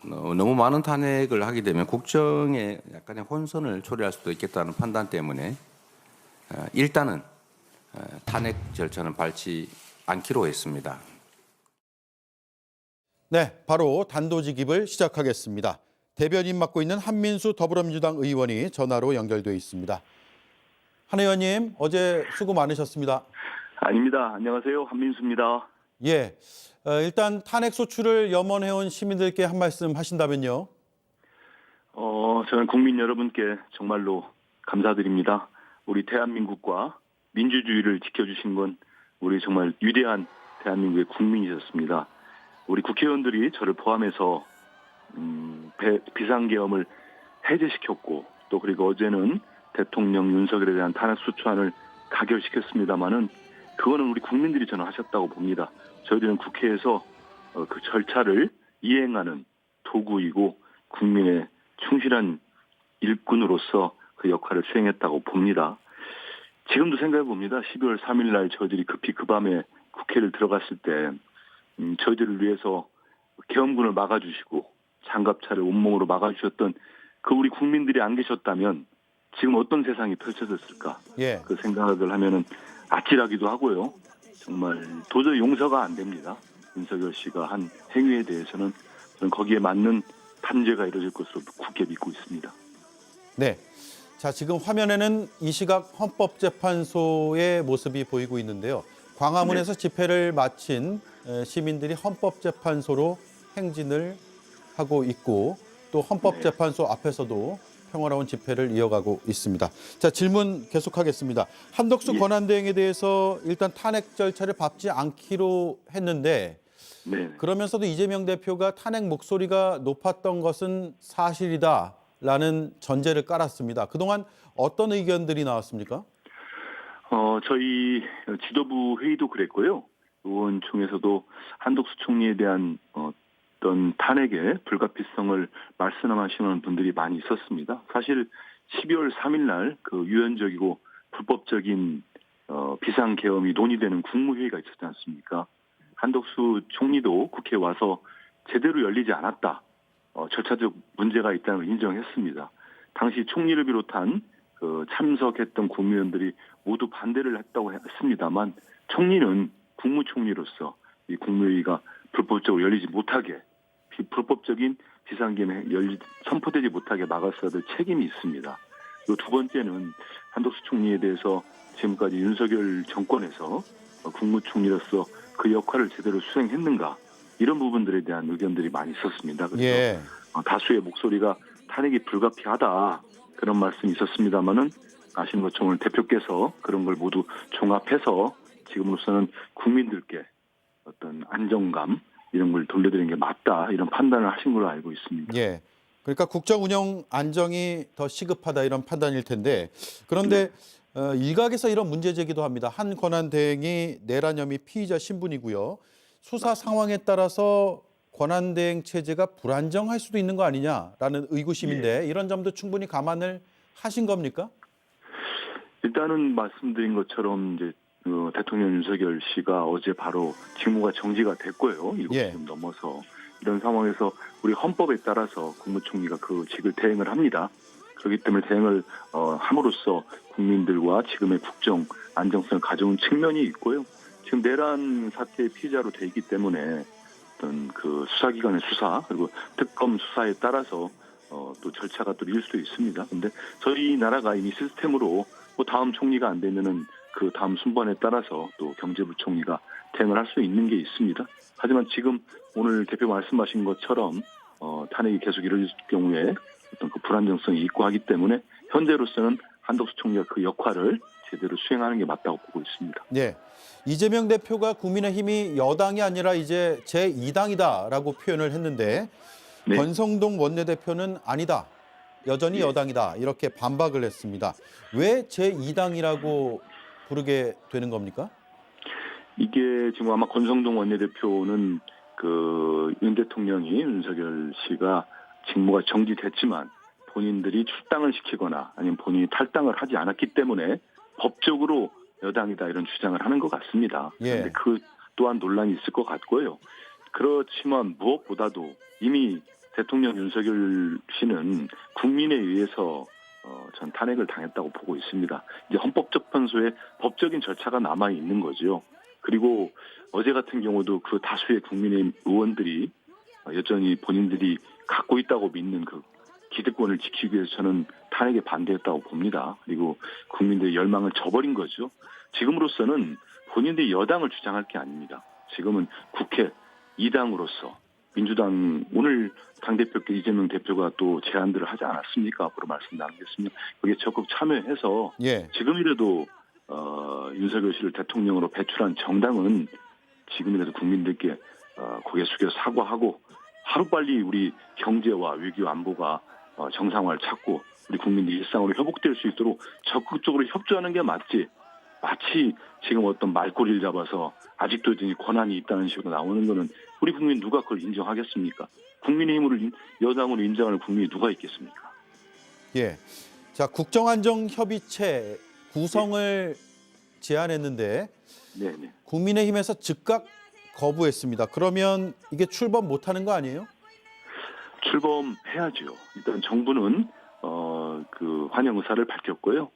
너무 많은 탄핵을 하게 되면 국정에 약간의 혼선을 초래할 수도 있겠다는 판단 때문에 일단은 탄핵 절차는 밟지 않기로 했습니다. 네, 바로 단도직입을 시작하겠습니다. 대변인 맡고 있는 한민수 더불어민주당 의원이 전화로 연결돼 있습니다. 한 의원님, 어제 수고 많으셨습니다. 아닙니다. 안녕하세요. 한민수입니다. 예, 일단 탄핵 소추를 염원해온 시민들께 한 말씀 하신다면요. 저는 국민 여러분께 정말로 감사드립니다. 우리 대한민국과 민주주의를 지켜주신 건 우리 정말 위대한 대한민국의 국민이셨습니다. 우리 국회의원들이 저를 포함해서 비상계엄을 해제시켰고 또 그리고 어제는 대통령 윤석열에 대한 탄핵 소추안을 가결시켰습니다마는 그거는 우리 국민들이 저는 하셨다고 봅니다. 저희들은 국회에서 그 절차를 이행하는 도구이고 국민의 충실한 일꾼으로서 그 역할을 수행했다고 봅니다. 지금도 생각해 봅니다. 12월 3일 날 저희들이 급히 그 밤에 국회를 들어갔을 때 저희들을 위해서 계엄군을 막아주시고 장갑차를 온몸으로 막아주셨던 그 우리 국민들이 안 계셨다면 지금 어떤 세상이 펼쳐졌을까? 예. 그 생각을 하면은 아찔하기도 하고요. 정말 도저히 용서가 안 됩니다. 윤석열 씨가 한 행위에 대해서는 저는 거기에 맞는 판죄가 이루어질 것으로 굳게 믿고 있습니다. 네. 자, 지금 화면에는 이 시각 헌법재판소의 모습이 보이고 있는데요. 광화문에서 집회를 마친 시민들이 헌법재판소로 행진을 하고 있고 또 헌법재판소 앞에서도 평화로운 집회를 이어가고 있습니다. 자, 질문 계속하겠습니다. 한덕수 권한대행에 대해서 일단 탄핵 절차를 밟지 않기로 했는데 네. 그러면서도 이재명 대표가 탄핵 목소리가 높았던 것은 사실이다라는 전제를 깔았습니다. 그동안 어떤 의견들이 나왔습니까? 저희 지도부 회의도 그랬고요. 의원총회에서도 한덕수 총리에 대한 어떤 탄핵의 불가피성을 말씀하시는 분들이 많이 있었습니다. 사실 12월 3일 날 그 유연적이고 불법적인 비상계엄이 논의되는 국무회의가 있었지 않습니까? 한덕수 총리도 국회에 와서 제대로 열리지 않았다. 절차적 문제가 있다는 걸 인정했습니다. 당시 총리를 비롯한 그 참석했던 국무위원들이 모두 반대를 했다고 했습니다만 총리는 국무총리로서 이 국무회의가 불법적으로 열리지 못하게 불법적인 비상계엄이 선포되지 못하게 막았어야 될 책임이 있습니다. 그리고 두 번째는 한덕수 총리에 대해서 지금까지 윤석열 정권에서 국무총리로서 그 역할을 제대로 수행했는가 이런 부분들에 대한 의견들이 많이 있었습니다. 그래서 예. 다수의 목소리가 탄핵이 불가피하다 그런 말씀이 있었습니다마는 아시는 것처럼 오늘 대표께서 그런 걸 모두 종합해서 지금으로서는 국민들께 어떤 안정감 이런 걸 돌려드리는 게 맞다 이런 판단을 하신 걸로 알고 있습니다. 예. 그러니까 국정 운영 안정이 더 시급하다 이런 판단일 텐데 그런데 일각에서 이런 문제 제기도 합니다. 한 권한대행이 내란 혐의 피의자 신분이고요. 수사 상황에 따라서 권한대행 체제가 불안정할 수도 있는 거 아니냐라는 의구심인데 이런 점도 충분히 감안을 하신 겁니까? 일단은 말씀드린 것처럼 이제 대통령 윤석열 씨가 어제 바로 직무가 정지가 됐고요. 7시쯤 넘어서 이런 상황에서 우리 헌법에 따라서 국무총리가 그 직을 대행을 합니다. 그렇기 때문에 대행을 함으로써 국민들과 지금의 국정 안정성을 가져온 측면이 있고요. 지금 내란 사태의 피의자로 돼 있기 때문에 어떤 그 수사기관의 수사 그리고 특검 수사에 따라서 또 절차가 또 이을 수도 있습니다. 근데 저희 나라가 이미 시스템으로 뭐 다음 총리가 안 되면은 그 다음 순번에 따라서 또 경제부총리가 대행을 할 수 있는 게 있습니다. 하지만 지금 오늘 대표 말씀하신 것처럼 탄핵이 계속 이루어질 경우에 어떤 그 불안정성이 있고 하기 때문에 현재로서는 한덕수 총리가 그 역할을 제대로 수행하는 게 맞다고 보고 있습니다. 네. 이재명 대표가 국민의힘이 여당이 아니라 이제 제2당이다라고 표현을 했는데 네. 권성동 원내대표는 아니다. 여전히 여당이다. 이렇게 반박을 했습니다. 왜 제2당이라고 부르게 되는 겁니까? 이게 지금 아마 권성동 원내대표는 그 윤 대통령이 윤석열 씨가 직무가 정지됐지만 본인들이 출당을 시키거나 아니면 본인이 탈당을 하지 않았기 때문에 법적으로 여당이다 이런 주장을 하는 것 같습니다. 그런데 그 또한 논란이 있을 것 같고요. 그렇지만 무엇보다도 이미 대통령 윤석열 씨는 국민에 의해서 전 탄핵을 당했다고 보고 있습니다. 이제 헌법재판소에 법적인 절차가 남아 있는 거죠. 그리고 어제 같은 경우도 그 다수의 국민의힘 의원들이 여전히 본인들이 갖고 있다고 믿는 그 기득권을 지키기 위해서 저는 탄핵에 반대했다고 봅니다. 그리고 국민들의 열망을 저버린 거죠. 지금으로서는 본인들이 여당을 주장할 게 아닙니다. 지금은 국회 2당으로서 민주당 오늘 당대표께 이재명 대표가 또 제안들을 하지 않았습니까? 앞으로 말씀 나누겠습니다. 거기에 적극 참여해서 예. 지금이라도 윤석열 씨를 대통령으로 배출한 정당은 지금이라도 국민들께 고개 숙여 사과하고 하루빨리 우리 경제와 외교 안보가 정상화를 찾고 우리 국민들이 일상으로 회복될 수 있도록 적극적으로 협조하는 게 맞지. 마치 지금 어떤 말꼬리를 잡아서 아직도 여전히 권한이 있다는 식으로 나오는 거는 우리 국민 누가 그걸 인정하겠습니까? 국민의힘으로 여당으로 인정하는 국민이 누가 있겠습니까? 예. 자, 국정안정협의체 구성을 제안했는데 네네. 국민의힘에서 즉각 거부했습니다. 그러면 이게 출범 못하는 거 아니에요? 출범해야죠. 일단 정부는 그 환영 의사를 밝혔고요.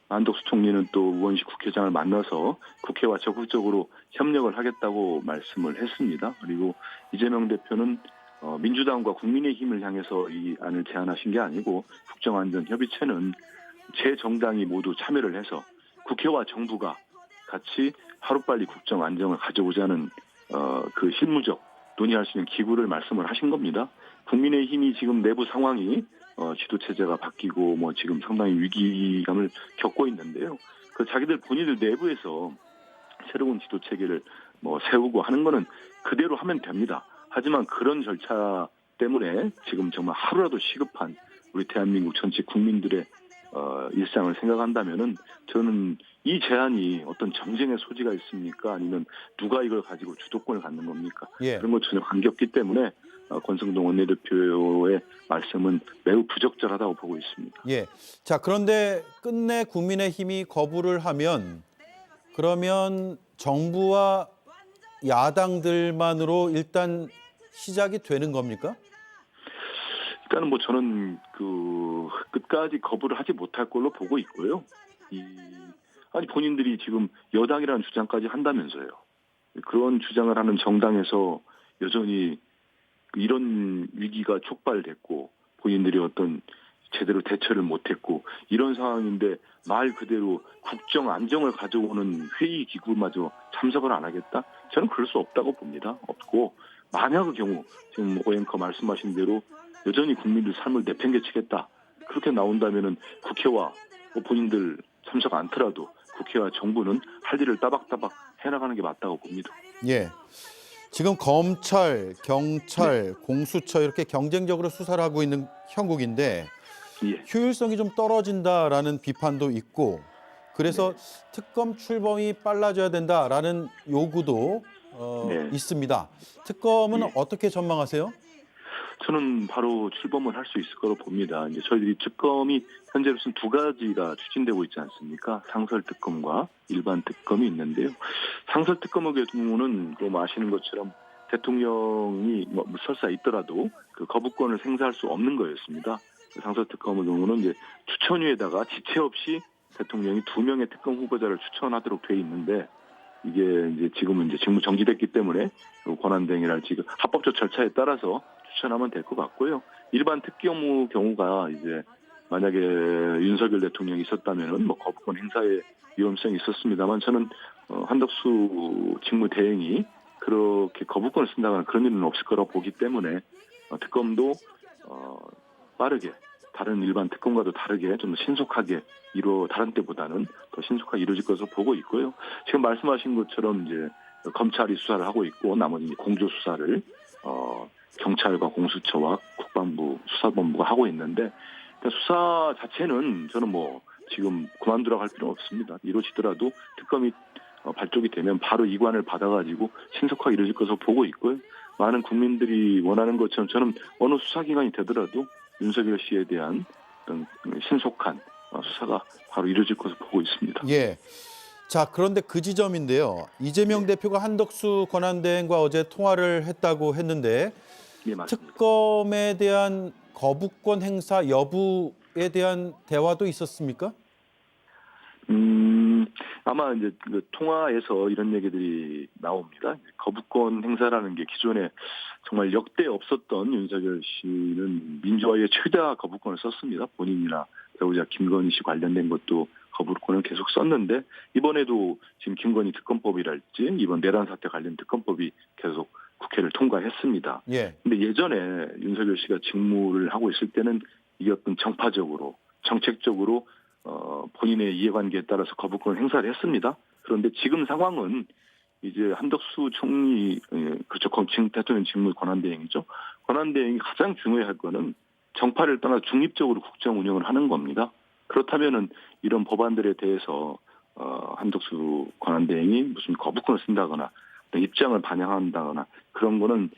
한덕수 총리는 또 우원식 국회의장을 만나서 국회와 적극적으로 협력을 하겠다고 말씀을 했습니다. 그리고 이재명 대표는 민주당과 국민의힘을 향해서 이 안을 제안하신 게 아니고 국정안전협의체는 제 정당이 모두 참여를 해서 국회와 정부가 같이 하루빨리 국정안정을 가져오자는 그 실무적 논의할 수 있는 기구를 말씀을 하신 겁니다. 국민의힘이 지금 내부 상황이 지도체제가 바뀌고 뭐 지금 상당히 위기감을 겪고 있는데요. 그 자기들 본인들 내부에서 새로운 지도체계를 뭐 세우고 하는 거는 그대로 하면 됩니다. 하지만 그런 절차 때문에 지금 정말 하루라도 시급한 우리 대한민국 전체 국민들의 일상을 생각한다면은 저는 이 제안이 어떤 정쟁의 소지가 있습니까? 아니면 누가 이걸 가지고 주도권을 갖는 겁니까? 예. 그런 거 전혀 관계없기 때문에 권성동 원내대표의 말씀은 매우 부적절하다고 보고 있습니다. 예. 자, 그런데 끝내 국민의힘이 거부를 하면 그러면 정부와 야당들만으로 일단 시작이 되는 겁니까? 일단은 뭐 저는 그 끝까지 거부를 하지 못할 걸로 보고 있고요. 아니 본인들이 지금 여당이라는 주장까지 한다면서요. 그런 주장을 하는 정당에서 여전히 이런 위기가 촉발됐고 본인들이 어떤 제대로 대처를 못했고 이런 상황인데 말 그대로 국정 안정을 가져오는 회의 기구마저 참석을 안 하겠다? 저는 그럴 수 없다고 봅니다. 없고 만약의 경우 지금 오앵커 말씀하신 대로 여전히 국민들 삶을 내팽개치겠다. 그렇게 나온다면은 국회와 본인들 참석 않더라도 국회와 정부는 할 일을 따박따박 해나가는 게 맞다고 봅니다. 예. 지금 검찰, 경찰, 공수처 이렇게 경쟁적으로 수사를 하고 있는 형국인데 예. 효율성이 좀 떨어진다라는 비판도 있고 그래서 특검 출범이 빨라져야 된다라는 요구도 있습니다. 특검은 어떻게 전망하세요? 저는 바로 출범을 할 수 있을 거로 봅니다. 이제 저희들이 특검이 현재로서는 두 가지가 추진되고 있지 않습니까? 상설 특검과 일반 특검이 있는데요. 상설 특검의 경우는 또 아시는 것처럼 대통령이 뭐 설사 있더라도 그 거부권을 행사할 수 없는 거였습니다. 상설 특검의 경우는 이제 추천위에다가 지체 없이 대통령이 2명의 특검 후보자를 추천하도록 돼 있는데 이게 이제 지금은 이제 직무 정지됐기 때문에 권한대행이랄지 합법적 절차에 따라서 추천하면 될 것 같고요. 일반 특검의 경우가 이제 만약에 윤석열 대통령이 있었다면은 뭐 거부권 행사의 위험성이 있었습니다만 저는 한덕수 직무대행이 그렇게 거부권을 쓴다거나 그런 일은 없을 거라고 보기 때문에 특검도 빠르게 다른 일반 특검과도 다르게 좀 신속하게 다른 때보다는 더 신속하게 이루어질 것으로 보고 있고요. 지금 말씀하신 것처럼 이제 검찰이 수사를 하고 있고 나머지 공조 수사를 경찰과 공수처와 국방부 수사본부가 하고 있는데 수사 자체는 저는 뭐 지금 그만두라고 할 필요는 없습니다. 이루어지더라도 특검이 발족이 되면 바로 이관을 받아가지고 신속하게 이루어질 것으로 보고 있고요. 많은 국민들이 원하는 것처럼 저는 어느 수사기관이 되더라도 윤석열 씨에 대한 어떤 신속한 수사가 바로 이루어질 것으로 보고 있습니다. 예. 자, 그런데 그 지점인데요. 이재명 대표가 한덕수 권한대행과 어제 통화를 했다고 했는데 예, 맞습니다. 특검에 대한 거부권 행사 여부에 대한 대화도 있었습니까? 아마 이제 그 통화에서 이런 얘기들이 나옵니다. 거부권 행사라는 게 기존에 정말 역대 없었던 윤석열 씨는 민주화의 최다 거부권을 썼습니다. 본인이나 배우자 김건희 씨 관련된 것도 거부권을 계속 썼는데 이번에도 지금 김건희 특검법이랄지 이번 내란 사태 관련 특검법이 계속 국회를 통과했습니다. 예. 근데 예전에 윤석열 씨가 직무를 하고 있을 때는 이게 어떤 정파적으로 정책적으로 본인의 이해관계에 따라서 거부권을 행사를 했습니다. 그런데 지금 상황은 이제 한덕수 총리, 그렇죠. 대통령 직무 권한대행이죠. 권한대행이 가장 중요할 거는 정파를 떠나 중립적으로 국정 운영을 하는 겁니다. 그렇다면은 이런 법안들에 대해서 한덕수 권한대행이 무슨 거부권을 쓴다거나 입장을 반영한다거나 그런 거는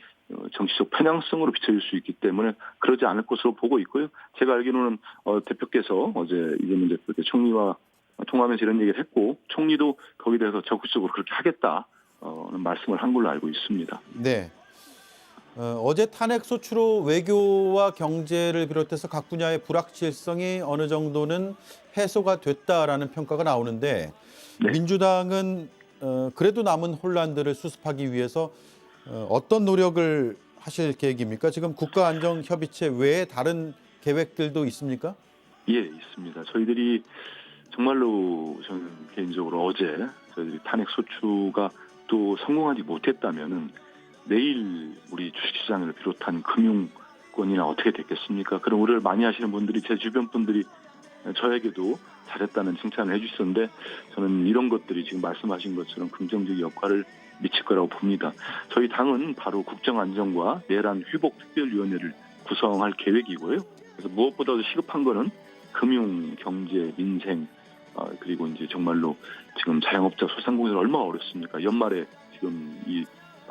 정치적 편향성으로 비춰질 수 있기 때문에 그러지 않을 것으로 보고 있고요. 제가 알기로는 대표께서 어제 이재명 대표 총리와 통화하면서 이런 얘기를 했고 총리도 거기에 대해서 적극적으로 그렇게 하겠다는 말씀을 한 걸로 알고 있습니다. 네. 어제 탄핵 소추로 외교와 경제를 비롯해서 각 분야의 불확실성이 어느 정도는 해소가 됐다라는 평가가 나오는데 네. 민주당은 그래도 남은 혼란들을 수습하기 위해서 어떤 노력을 하실 계획입니까? 지금 국가안전협의체 외에 다른 계획들도 있습니까? 예, 있습니다. 저희들이 정말로 저는 개인적으로 어제 저희들이 탄핵 소추가 또 성공하지 못했다면은 내일 우리 주식시장을 비롯한 금융권이나 어떻게 됐겠습니까? 그런 우려를 많이 하시는 분들이 제 주변 분들이 저에게도 잘했다는 칭찬을 해주셨는데 저는 이런 것들이 지금 말씀하신 것처럼 긍정적 역할을 미칠 거라고 봅니다. 저희 당은 바로 국정안전과 내란 회복 특별위원회를 구성할 계획이고요. 그래서 무엇보다도 시급한 거는 금융, 경제, 민생 그리고 이제 정말로 지금 자영업자 소상공인들 얼마나 어렵습니까? 연말에 지금 이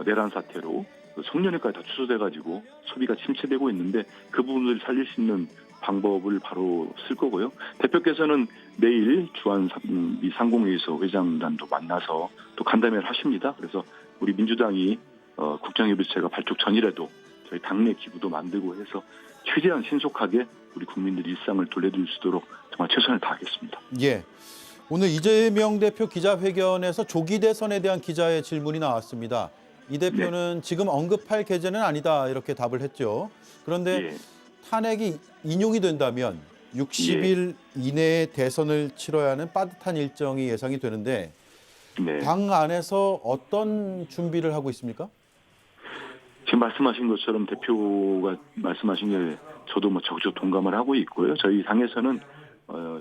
내란 사태로 송년회까지 다 취소돼가지고 소비가 침체되고 있는데 그 부분을 살릴 수 있는 방법을 바로 쓸 거고요. 대표께서는 내일 주한 이 상공회의소 회장단도 만나서 또 간담회를 하십니다. 그래서 우리 민주당이 국정협의체가 발족 전이라도 저희 당내 기구도 만들고 해서 최대한 신속하게 우리 국민들 일상을 돌려드릴 수 있도록 정말 최선을 다하겠습니다. 예. 오늘 이재명 대표 기자회견에서 조기 대선에 대한 기자의 질문이 나왔습니다. 이 대표는 지금 언급할 계제는 아니다 이렇게 답을 했죠. 그런데 예. 탄핵이 인용이 된다면 60일 이내에 대선을 치러야 하는 빠듯한 일정이 예상이 되는데 네. 당 안에서 어떤 준비를 하고 있습니까? 지금 말씀하신 것처럼 대표가 말씀하신 게 저도 적극 동감을 하고 있고요. 저희 당에서는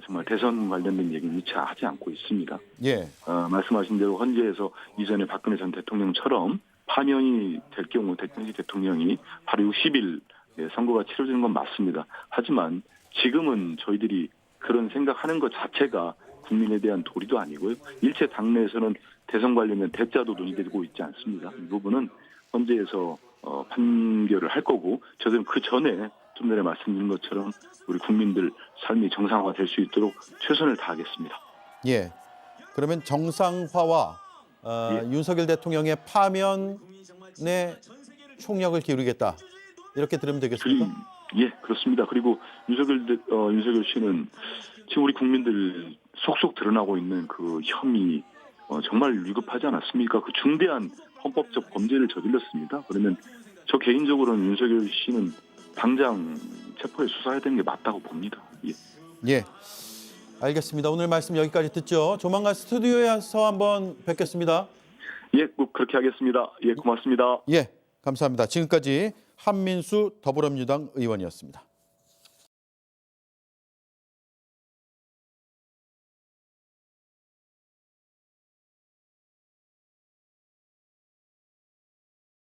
정말 대선 관련된 얘기는 일차 하지 않고 있습니다. 예. 말씀하신 대로 헌재에서 이전에 박근혜 전 대통령처럼 파면이 될 경우 대통령이 바로 60일 선거가 치러지는 건 맞습니다. 하지만 지금은 저희들이 그런 생각하는 것 자체가 국민에 대한 도리도 아니고요. 일체 당내에서는 대선 관련된 대자도 논의되고 있지 않습니다. 이 부분은 헌재에서 판결을 할 거고 저들은 그 전에 좀 전에 말씀드린 것처럼 우리 국민들 삶이 정상화될 수 있도록 최선을 다하겠습니다. 예. 그러면 정상화와 윤석열 대통령의 파면에 총력을 기울이겠다. 이렇게 들으면 되겠습니까? 예, 그렇습니다. 그리고 윤석열 씨는 지금 우리 국민들 속속 드러나고 있는 그 혐의 정말 위급하지 않았습니까? 그 중대한 헌법적 범죄를 저질렀습니다. 그러면 저 개인적으로는 윤석열 씨는 당장 체포해 수사해야 되는 게 맞다고 봅니다. 예. 예. 알겠습니다. 오늘 말씀 여기까지 듣죠. 조만간 스튜디오에서 한번 뵙겠습니다. 예, 꼭 그렇게 하겠습니다. 예, 고맙습니다. 예, 감사합니다. 지금까지 한민수 더불어민주당 의원이었습니다.